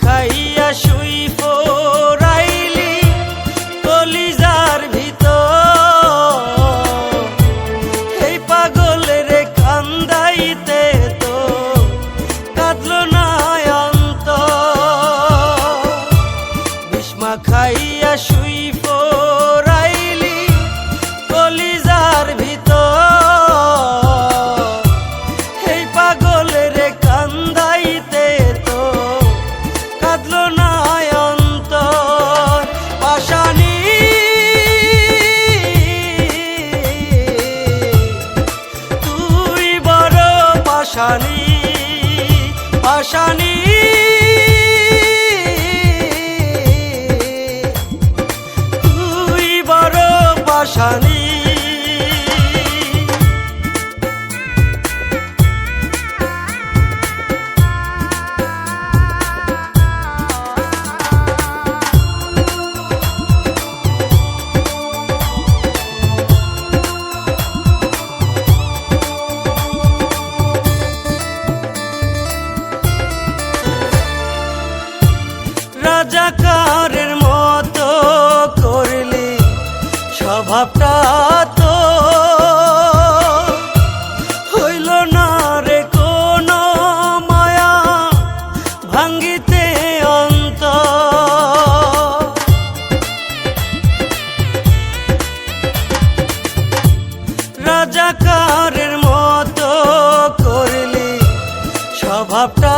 খাইয়া শুই পড়াইলি কলিজার ভিতর, এই পাগলের কান্দাইতে তো কাঁদলো না অন্তর। বিষ্মা খাইয়া শুই পড়াইলি কলিজার ভিতর, এই পাগলের কান্দাইতে তো কাঁদলো না অন্তর। পাশানি তুই বড় পাশানি, পাশানি তুই বড় পাশানি। রাজাকারের মতো করলি স্বভাবটা তো হইল না রে কোনো মায়া ভাঙ্গিতে অন্তর। রাজাকারের মতো করলি স্বভাবটা